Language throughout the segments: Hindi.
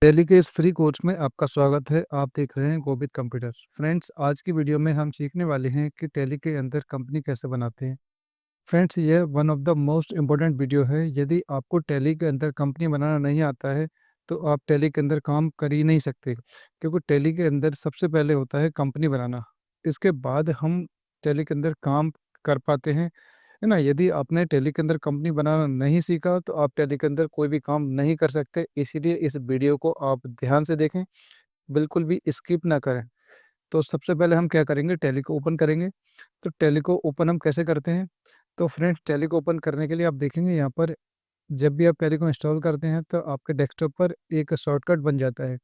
टैली के इस फ्री कोर्स में आपका स्वागत है। आप देख रहे हैं गोविंद कंप्यूटर। फ्रेंड्स, आज की वीडियो में हम सीखने वाले हैं कि टैली के अंदर कंपनी कैसे बनाते हैं। फ्रेंड्स, यह one of the most important video है। यदि आपको टैली के अंदर कंपनी बनाना नहीं आता है तो आप टैली के अंदर काम कर ही नहीं सकते, क्योंकि टैली के अंदर सबसे पहले होता है कंपनी बनाना। इसके बाद हम टैली के अंदर काम कर पाते हैं, है ना। यदि आपने टैली के अंदर कंपनी बनाना नहीं सीखा तो आप टैली के अंदर कोई भी काम नहीं कर सकते। इसीलिए इस वीडियो को आप ध्यान से देखें, बिल्कुल भी स्किप ना करें। तो सबसे पहले हम क्या करेंगे, टैली को ओपन करेंगे। तो टैली को ओपन हम कैसे करते हैं? तो फ्रेंड्स, टैली को ओपन करने के लिए आप देखेंगे यहाँ पर, जब भी आप टैली को इंस्टॉल करते हैं तो आपके डेस्कटॉप पर एक शॉर्टकट बन जाता है।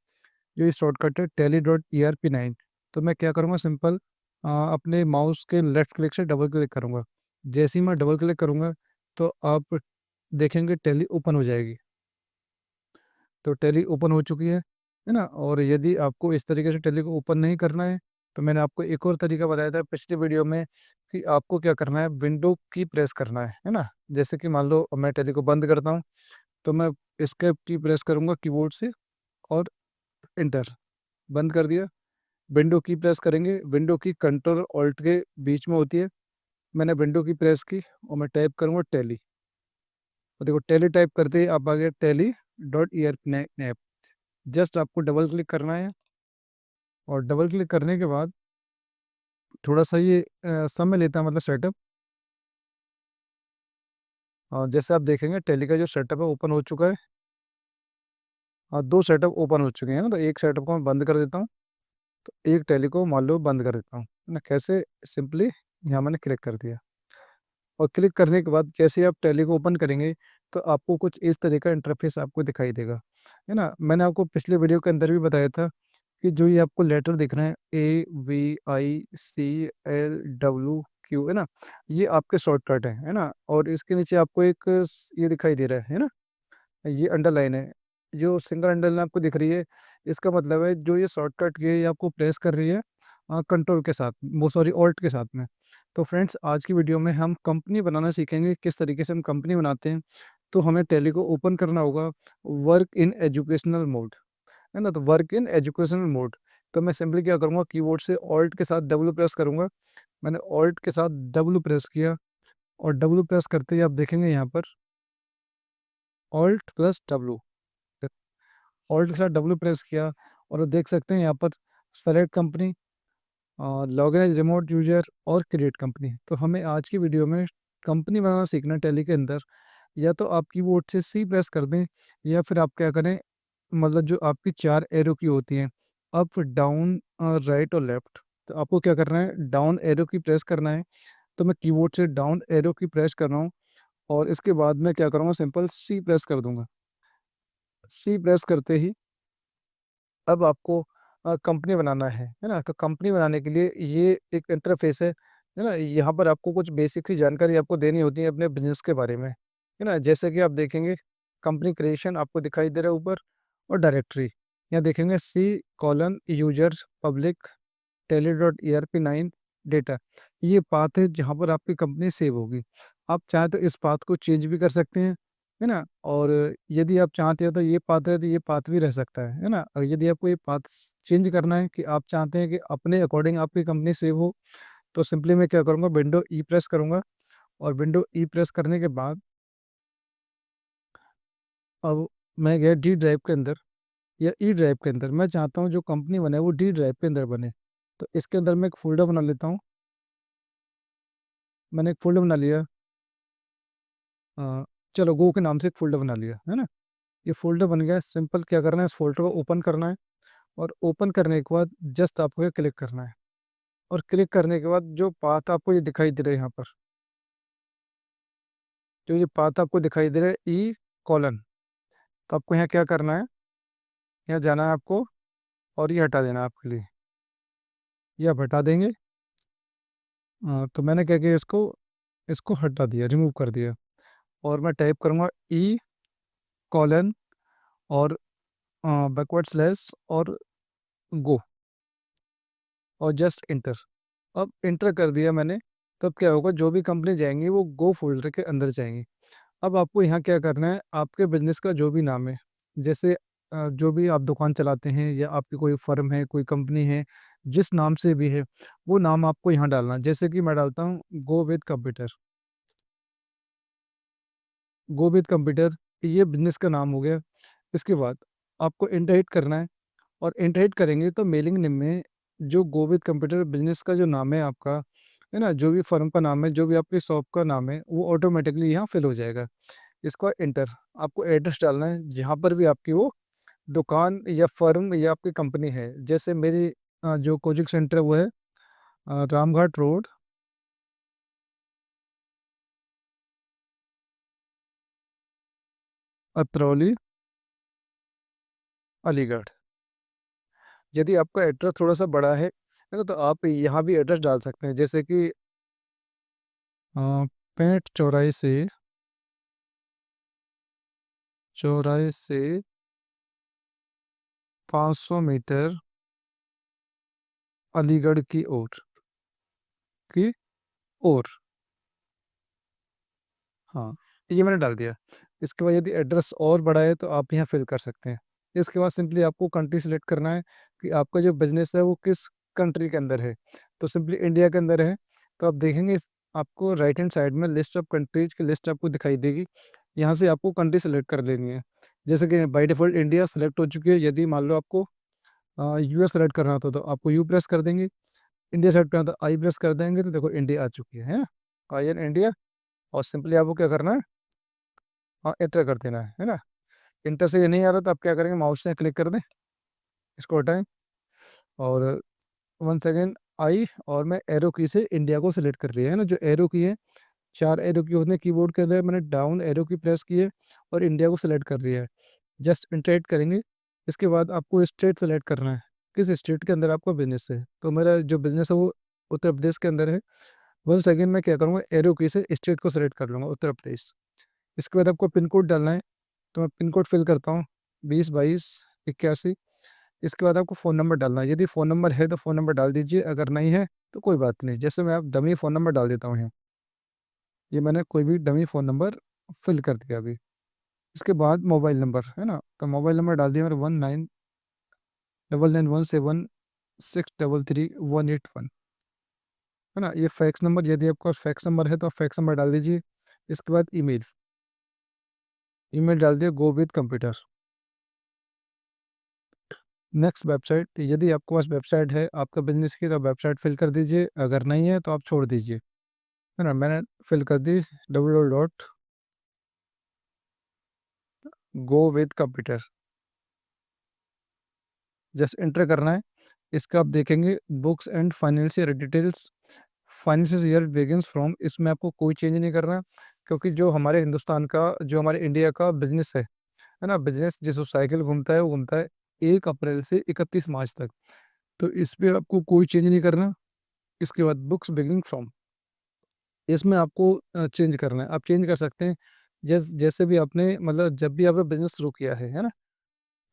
जो ये शॉर्टकट है tally.erp9। तो मैं क्या करूँगा, सिंपल अपने माउस के लेफ्ट क्लिक से डबल क्लिक करूँगा। जैसे ही मैं डबल क्लिक करूँगा तो आप देखेंगे टैली ओपन हो जाएगी। तो टैली ओपन हो चुकी है ना। और यदि आपको इस तरीके से टैली को ओपन नहीं करना है तो मैंने आपको एक और तरीका बताया था पिछली वीडियो में कि आपको क्या करना है, विंडो की प्रेस करना है ना। जैसे कि मान लो मैं टैली को बंद करता हूँ तो मैं एस्केप की प्रेस करूँगा कीबोर्ड से और एंटर। बंद कर दिया। विंडो की प्रेस करेंगे, विंडो की कंट्रोल ऑल्ट के बीच में होती है। मैंने विंडो की प्रेस की और मैं टाइप करूँगा टैली। और देखो, टैली टाइप करते ही आप आ गए tally.erp9 ऐप। जस्ट आपको डबल क्लिक करना है और डबल क्लिक करने के बाद थोड़ा सा ये समय लेता है, मतलब सेटअप। और जैसे आप देखेंगे टैली का जो सेटअप है ओपन हो चुका है। दो सेटअप ओपन हो चुके हैं ना। तो एक सेटअप को मैं बंद कर देता हूँ, तो एक टैली को मान लो बंद कर देता हूँ, है ना। कैसे? सिंपली यहाँ मैंने क्लिक कर दिया। और क्लिक करने के बाद जैसे ही आप टैली को ओपन करेंगे तो आपको कुछ इस तरह का इंटरफेस आपको दिखाई देगा, है ना। मैंने आपको पिछले वीडियो के अंदर भी बताया था कि जो ये आपको लेटर दिख रहे हैं AVICLW Q, है ना, ये आपके शॉर्टकट है ना। और इसके नीचे आपको एक ये दिखाई दे रहा है ना, ये अंडरलाइन है। जो सिंगल अंडरलाइन आपको दिख रही है, इसका मतलब है जो ये शॉर्टकट की है ये आपको प्रेस कर रही है कंट्रोल के साथ, वो सॉरी ऑल्ट के साथ में। तो फ्रेंड्स, आज की वीडियो में हम कंपनी बनाना सीखेंगे, किस तरीके से हम कंपनी बनाते हैं। तो हमें टैली को ओपन करना होगा वर्क इन एजुकेशनल मोड, है ना। तो वर्क इन एजुकेशनल मोड, तो मैं सिंपली क्या करूँगा, कीबोर्ड से ऑल्ट के साथ डब्ल्यू प्रेस करूँगा। मैंने ऑल्ट के साथ डब्ल्यू प्रेस किया और डब्ल्यू प्रेस करते ही आप देखेंगे यहाँ पर ऑल्ट प्लस डब्ल्यू, ऑल्ट के साथ डब्ल्यू प्रेस किया और देख सकते हैं यहाँ पर select company, login as remote user और क्रिएट कंपनी। तो हमें आज की वीडियो में कंपनी बनाना सीखना है टैली के अंदर। या तो आप कीबोर्ड से सी प्रेस कर दें, या फिर आप क्या करें, मतलब जो आपकी चार एरो की होती हैं, अप डाउन राइट और लेफ्ट, तो आपको क्या करना है, डाउन एरो की प्रेस करना है। तो मैं कीबोर्ड से डाउन एरो की प्रेस कर रहा हूँ और इसके बाद मैं क्या करूँगा, सिंपल सी प्रेस कर दूंगा। सी प्रेस करते ही अब आपको कंपनी बनाना है ना। तो कंपनी बनाने के लिए ये एक इंटरफेस है ना। यहाँ पर आपको कुछ बेसिक सी जानकारी आपको देनी होती है अपने बिजनेस के बारे में, है ना। जैसे कि आप देखेंगे कंपनी क्रिएशन आपको दिखाई दे रहा है ऊपर, और डायरेक्टरी यहाँ देखेंगे C:\यूजर्स पब्लिक tally.erp9 डेटा। ये पाथ है जहाँ पर आपकी कंपनी सेव होगी। आप चाहे तो इस पाथ को चेंज भी कर सकते हैं, है ना। और यदि आप चाहते हैं तो ये पाथ है तो ये पाथ भी रह सकता है ना। और यदि आपको ये पाथ चेंज करना है कि आप चाहते हैं कि अपने अकॉर्डिंग आपकी कंपनी सेव हो, तो सिंपली मैं क्या करूँगा, विंडो ई प्रेस करूँगा। और विंडो ई प्रेस करने के बाद अब मैं गया डी ड्राइव के अंदर या ई ड्राइव के अंदर। मैं चाहता हूँ जो कंपनी बने वो डी ड्राइव के अंदर बने। तो इसके अंदर मैं एक फोल्डर बना लेता हूँ। मैंने एक फोल्डर बना लिया। अ, चलो गो के नाम से एक फोल्डर बना लिया, है ना। ये फोल्डर बन गया। सिंपल क्या करना है, इस फोल्डर को ओपन करना है। और ओपन करने के बाद जस्ट आपको ये क्लिक करना है। और क्लिक करने के बाद जो पाथ आपको ये दिखाई दे रहा है यहाँ पर, जो ये पाथ आपको दिखाई दे रहा है E:, तो आपको यहाँ क्या करना है, यहाँ जाना है आपको और ये हटा देना है आपके लिए। ये आप हटा देंगे। तो मैंने क्या किया, इसको इसको हटा दिया, रिमूव कर दिया। और मैं टाइप करूँगा E:, और बैकवर्ड स्लैश और गो, और जस्ट इंटर। अब इंटर कर दिया मैंने। तब क्या होगा, जो भी कंपनी जाएंगी वो गो फोल्डर के अंदर जाएंगी। अब आपको यहाँ क्या करना है, आपके बिजनेस का जो भी नाम है, जैसे जो भी आप दुकान चलाते हैं या आपकी कोई फ़र्म है, कोई कंपनी है, जिस नाम से भी है, वो नाम आपको यहाँ डालना है। जैसे कि मैं डालता हूँ go with computer, go with computer, ये बिज़नेस का नाम हो गया। इसके बाद आपको एंटर हिट करना है, और एंटर हिट करेंगे तो मेलिंग नेम में जो गो विथ कंप्यूटर बिज़नेस का जो नाम है आपका, है ना? जो भी फ़र्म का नाम है, जो भी आपकी शॉप का नाम है, वो ऑटोमैटिकली यहाँ फ़िल हो जाएगा। इसका एंटर, आपको एड्रेस डालना है जहाँ पर भी आपकी वो दुकान या फ़र्म या आपकी कंपनी है। जैसे मेरी जो कोचिंग सेंटर है वो है रामघाट रोड, अतरौली, अलीगढ़। यदि आपका एड्रेस थोड़ा-सा बड़ा है ना? तो आप यहाँ भी एड्रेस डाल सकते हैं। जैसे कि पैंठ चौराहे से 500 मीटर अलीगढ़ की ओर। हाँ, ये मैंने डाल दिया। इसके बाद यदि एड्रेस और बड़ा है तो आप यहाँ फ़िल कर सकते हैं। इसके बाद सिंपली आपको कंट्री सेलेक्ट करना है कि आपका जो बिज़नेस है वो किस कंट्री के अंदर है। तो सिंपली इंडिया के अंदर है, तो आप देखेंगे आपको राइट हैंड साइड में लिस्ट ऑफ कंट्रीज़ की लिस्ट आपको दिखाई देगी। यहाँ से आपको कंट्री सेलेक्ट कर लेनी है। जैसे कि बाय डिफ़ॉल्ट इंडिया सेलेक्ट हो चुकी है, यदि मान लो आपको यूएस सेलेक्ट करना था तो आपको यू प्रेस कर देंगे। इंडिया सेलेक्ट करना था आई प्रेस कर देंगे, तो देखो इंडिया आ चुकी है ना? आई एन इंडिया, और सिंपली आपको क्या करना है, हाँ, एंटर कर देना है ना? एंटर से ये नहीं आ रहा तो आप क्या करेंगे, माउस से क्लिक कर दें, इसको हटाएँ, और वंस अगेन आई, और मैं एरो की से इंडिया को सेलेक्ट कर लिया है ना? जो एरो की है, 4 एरो की होते हैं कीबोर्ड के अंदर, मैंने डाउन एरो की प्रेस की है और इंडिया को सेलेक्ट कर लिया है। जस्ट एंटर करेंगे, इसके बाद आपको स्टेट सेलेक्ट करना है, किस स्टेट के अंदर आपका बिज़नेस है। तो मेरा जो बिज़नेस है वो उत्तर प्रदेश के अंदर है। वंस अगेन मैं क्या करूँगा, एरो की से स्टेट को सेलेक्ट कर लूँगा, उत्तर प्रदेश। इसके बाद आपको पिन कोड डालना है, तो मैं पिन कोड फ़िल करता हूँ 20 22 81। इसके बाद आपको फ़ोन नंबर डालना है, यदि फ़ोन नंबर है तो फ़ोन नंबर डाल दीजिए, अगर नहीं है तो कोई बात नहीं। जैसे मैं अब डमी फ़ोन नंबर डाल देता हूँ यहाँ, ये मैंने कोई भी डमी फ़ोन नंबर फ़िल कर दिया अभी। इसके बाद मोबाइल नंबर, है ना? तो मोबाइल नंबर डाल दिया मैंने 199917633181, है ना? ये फैक्स नंबर, यदि आपका फैक्स नंबर है तो आप फैक्स नंबर डाल दीजिए। इसके बाद ईमेल, ईमेल डाल दिया go with computer. Next website, यदि आपके पास वेबसाइट है आपका बिज़नेस की, तो वेबसाइट फ़िल कर दीजिए, अगर नहीं है तो आप छोड़ दीजिए, है ना? मैंने फ़िल कर दी www.go with computer, just enter करना है। इसका आप देखेंगे books and financial details, financial year begins from, इसमें आपको कोई चेंज नहीं करना, क्योंकि जो हमारे हिंदुस्तान का, जो हमारे इंडिया का बिज़नेस है ना? बिज़नेस जिस साइकिल घूमता है वो घूमता है 1 अप्रैल से 31 मार्च तक। तो इस पे आपको कोई चेंज नहीं करना। इसके बाद बुक्स बिगिनिंग फ्रॉम, इसमें आपको चेंज करना है। आप चेंज कर सकते हैं, जैसे भी आपने, मतलब जब भी आपने बिज़नेस शुरू किया है ना?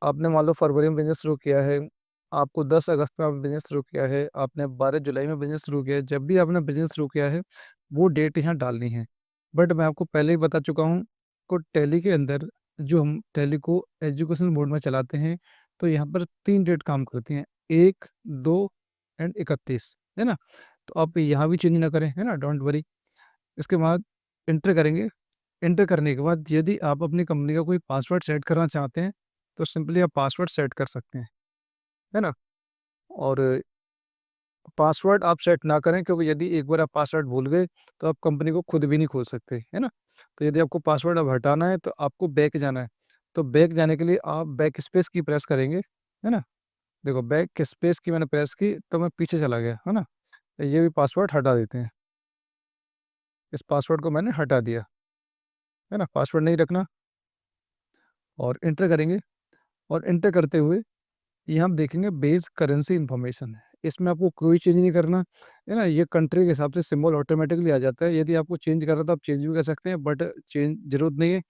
आपने मान लो फरवरी में बिज़नेस शुरू किया है, आपको 10 अगस्त में आपने बिज़नेस शुरू किया है, आपने 12 जुलाई में बिज़नेस शुरू किया है, जब भी आपने बिज़नेस शुरू किया है, वो डेट यहाँ डालनी है। बट मैं आपको पहले ही बता चुका हूँ, को टैली के अंदर, जो हम टैली को एजुकेशन मोड में चलाते हैं, तो यहाँ पर 3 डेट काम करती हैं, 1, 2 एंड 31, है ना? तो आप यहाँ भी चेंज ना करें, है ना? Don't worry. इसके बाद एंटर करेंगे। एंटर करने के बाद यदि आप अपनी कंपनी का कोई पासवर्ड सेट करना चाहते हैं, तो सिंपली आप पासवर्ड सेट कर सकते हैं, है ना? और पासवर्ड आप सेट ना करें, क्योंकि यदि एक बार आप पासवर्ड भूल गए, तो आप कंपनी को खुद भी नहीं खोल सकते, है ना? तो यदि आपको पासवर्ड अब हटाना है, तो आपको बैक जाना है। तो बैक जाने के लिए आप बैक स्पेस की प्रेस करेंगे, है ना? देखो बैक स्पेस की मैंने प्रेस की, तो मैं पीछे चला गया, है ना? तो ये भी पासवर्ड हटा देते हैं। इस पासवर्ड को मैंने हटा दिया, है ना? पासवर्ड नहीं रखना, और एंटर करेंगे, और एंटर करते हुए यहाँ आप देखेंगे बेस करेंसी इन्फॉर्मेशन है, इसमें आपको कोई चेंज नहीं करना, है ना? ये कंट्री के हिसाब से सिंबल ऑटोमेटिकली आ जाता है, यदि आपको चेंज करना तो आप चेंज भी कर सकते हैं, बट चेंज ज़रूरत नहीं है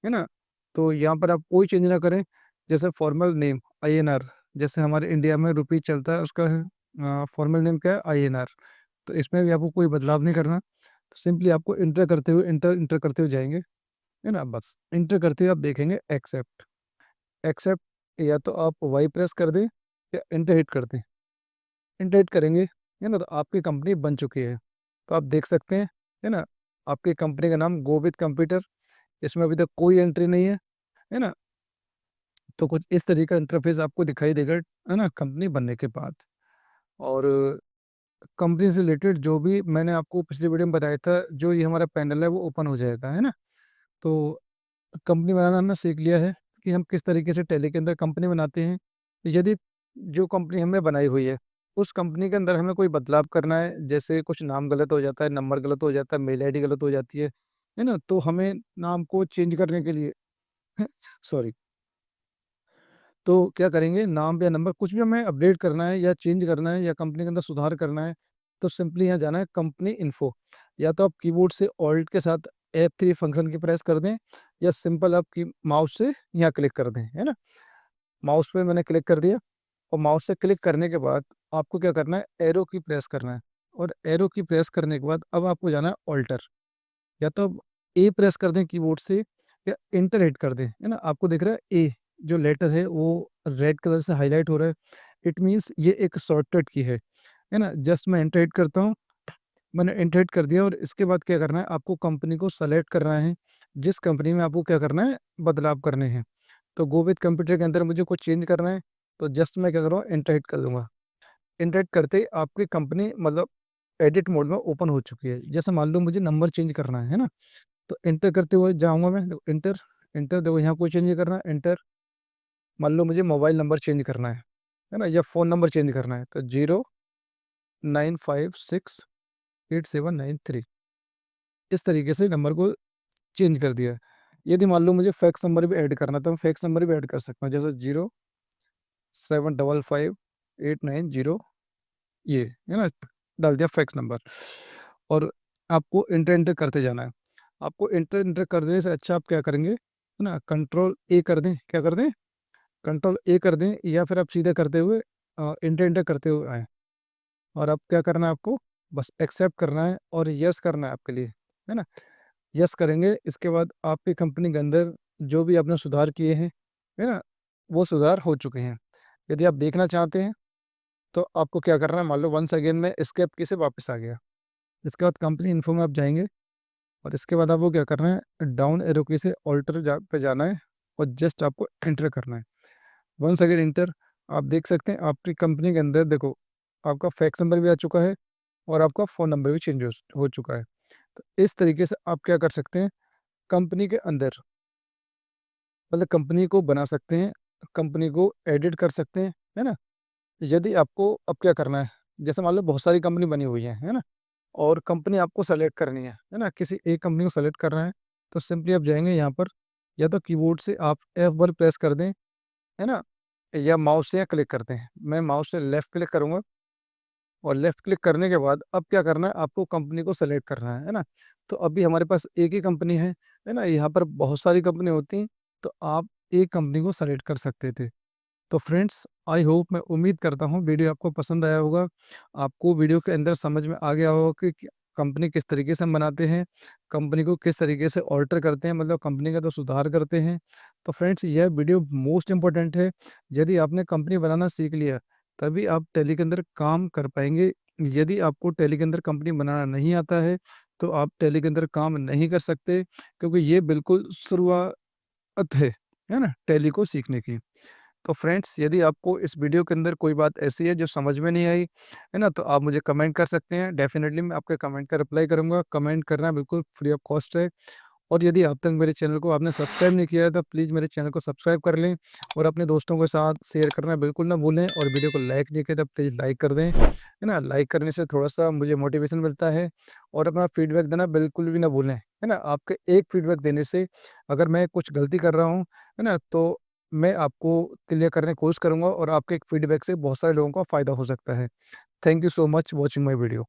ना? तो यहाँ पर आप कोई चेंज ना करें, जैसे फॉर्मल नेम आईएनआर, जैसे हमारे इंडिया में रुपी चलता है, उसका फॉर्मल नेम क्या है, आईएनआर। तो इसमें भी आपको कोई बदलाव नहीं करना, तो सिंपली आपको एंटर करते हुए, एंटर करते हुए जाएँगे, है ना? बस एंटर करते हुए आप देखेंगे एक्सेप्ट, एक्सेप्ट, या तो आप वाई प्रेस कर दें या एंटर हिट कर दें। एंटर हिट करेंगे, है ना? तो आपकी कंपनी बन चुकी है। तो आप देख सकते हैं, है ना? आपकी कंपनी का नाम गोविंद कंप्यूटर, इसमें अभी तक कोई एंट्री नहीं है ना? तो कुछ इस तरीके का इंटरफ़ेस आपको दिखाई देगा, है ना? कंपनी बनने के बाद। और कंपनी से रिलेटेड जो भी मैंने आपको पिछली वीडियो में बताया था, जो ये हमारा पैनल है वो ओपन हो जाएगा, है ना? तो कंपनी बनाना हमने सीख लिया है कि हम किस तरीके से टैली के अंदर कंपनी बनाते हैं। यदि जो कंपनी हमने बनाई हुई है, उस कंपनी के अंदर हमें कोई बदलाव करना है, जैसे कुछ नाम गलत हो जाता है, नंबर गलत हो जाता है, मेल आईडी गलत हो जाती है ना? तो हमें नाम को चेंज करने के लिए सॉरी, तो क्या करेंगे, नाम या नंबर कुछ भी हमें अपडेट करना है या चेंज करना है या कंपनी के अंदर सुधार करना है, तो सिंपली यहाँ जाना है कंपनी इन्फो। या तो आप कीबोर्ड से ऑल्ट के साथ F3 फंक्शन की प्रेस कर दें, या सिंपल आप की माउस से यहाँ क्लिक कर दें, है ना? माउस पे मैंने क्लिक कर दिया, और माउस से क्लिक करने के बाद आपको क्या करना है, एरो की प्रेस करना है। और एरो की प्रेस करने के बाद अब आपको जाना है ऑल्टर। या तो आप ए प्रेस कर दें कीबोर्ड से, या एंटर हिट कर दें, है ना? आपको दिख रहा है ए जो लेटर है वो रेड कलर से हाईलाइट हो रहा है। इट मीन्स ये एक शॉर्टकट की है ना? जस्ट मैं एंटर हिट करता हूँ, मैंने एंटर हिट कर दिया, और इसके बाद क्या करना है, आपको कंपनी को सेलेक्ट करना है, जिस कंपनी में आपको क्या करना है, बदलाव करने हैं। तो गोविंद कंप्यूटर के अंदर मुझे कुछ चेंज करना है, तो जस्ट मैं क्या करूँगा, एंटर हिट कर दूँगा। एंटर हिट करते ही आपकी कंपनी मतलब एडिट मोड में ओपन हो चुकी है। जैसे मान लो मुझे नंबर चेंज करना है ना? तो एंटर करते हुए जाऊँगा मैं, देखो एंटर, एंटर देखो यहाँ कोई चेंज नहीं करना है, एंटर। मान लो मुझे मोबाइल नंबर चेंज करना है ना? या फ़ोन नंबर चेंज करना है, तो 09568793, इस तरीके से नंबर को चेंज कर दिया। यदि मान लो मुझे फैक्स नंबर भी ऐड करना है, तो मैं फैक्स नंबर भी ऐड कर सकता हूँ, जैसे 075589 ये, है ना? डाल दिया फैक्स नंबर, और आपको एंटर एंटर करते जाना है। आपको एंटर एंटर कर देने से अच्छा आप क्या करेंगे, है ना? कंट्रोल ए कर दें, क्या कर दें? कंट्रोल ए कर दें, या फिर आप सीधे करते हुए एंटर एंटर करते हुए आएँ। और अब क्या करना है आपको? बस एक्सेप्ट करना है और यस करना है आपके लिए, है ना? यस करेंगे, इसके बाद आपकी कंपनी के अंदर जो भी आपने सुधार किए हैं, है ना? वो सुधार हो चुके हैं। यदि आप देखना चाहते हैं, तो आपको क्या करना है, मान लो वंस अगेन मैं एस्केप की से वापस आ गया। इसके बाद कंपनी इन्फो में आप जाएँगे, और इसके बाद आपको क्या करना है, डाउन एरो की से ऑल्टर पे जाना है, और जस्ट आपको एंटर करना है। वंस अगेन एंटर, आप देख सकते हैं आपकी कंपनी के अंदर देखो, आपका फैक्स नंबर भी आ चुका है, और आपका फ़ोन नंबर भी चेंज हो चुका है। तो इस तरीके से आप क्या कर सकते हैं, कंपनी के अंदर मतलब कंपनी को बना सकते हैं, कंपनी को एडिट कर सकते हैं, है ना? यदि आपको अब क्या करना है, जैसे मान लो बहुत सारी कंपनी बनी हुई है ना? और कंपनी आपको सेलेक्ट करनी है ना? किसी एक कंपनी को सेलेक्ट करना है, तो सिंपली आप जाएँगे यहाँ पर, या तो कीबोर्ड से आप F1 प्रेस कर दें, है ना? या माउस से क्लिक करते हैं। मैं माउस से लेफ्ट क्लिक करूँगा, और लेफ्ट क्लिक करने के बाद अब क्या करना है, आपको कंपनी को सेलेक्ट करना है ना? तो अभी हमारे पास एक ही कंपनी है ना? यहाँ पर बहुत सारी कंपनी होती हैं, तो आप एक कंपनी को सेलेक्ट कर सकते थे। तो फ्रेंड्स, आई होप, मैं उम्मीद करता हूँ वीडियो आपको पसंद आया होगा। आपको वीडियो के अंदर समझ में आ गया होगा कि कंपनी किस तरीके से हम बनाते हैं, कंपनी को किस तरीके से ऑल्टर करते हैं, मतलब कंपनी का तो सुधार करते हैं। तो फ्रेंड्स, यह वीडियो मोस्ट इम्पोर्टेंट है। यदि आपने कंपनी बनाना सीख लिया, तभी आप टैली के अंदर काम कर पाएँगे। यदि आपको टैली के अंदर कंपनी बनाना नहीं आता है, तो आप टैली के अंदर काम नहीं कर सकते, क्योंकि ये बिल्कुल शुरुआत है ना? टैली को सीखने की। तो फ्रेंड्स, यदि आपको इस वीडियो के अंदर कोई बात ऐसी है जो समझ में नहीं आई, है ना? तो आप मुझे कमेंट कर सकते हैं। डेफ़िनेटली मैं आपके कमेंट का रिप्लाई करूँगा। कमेंट करना बिल्कुल फ्री ऑफ कॉस्ट है। और यदि अब तक मेरे चैनल को आपने सब्सक्राइब नहीं किया है, तो प्लीज़ मेरे चैनल को सब्सक्राइब कर लें, और अपने दोस्तों के साथ शेयर करना बिल्कुल ना भूलें, और वीडियो को लाइक नहीं किया तो प्लीज़ लाइक कर दें, है ना? लाइक करने से थोड़ा-सा मुझे मोटिवेशन मिलता है, और अपना फीडबैक देना बिल्कुल भी ना भूलें, है ना? आपके एक फीडबैक देने से अगर मैं कुछ गलती कर रहा हूँ, है ना? तो मैं आपको क्लियर करने की कोशिश करूँगा, और आपके एक फीडबैक से बहुत सारे लोगों को फ़ायदा हो सकता है। Thank you so much watching my video.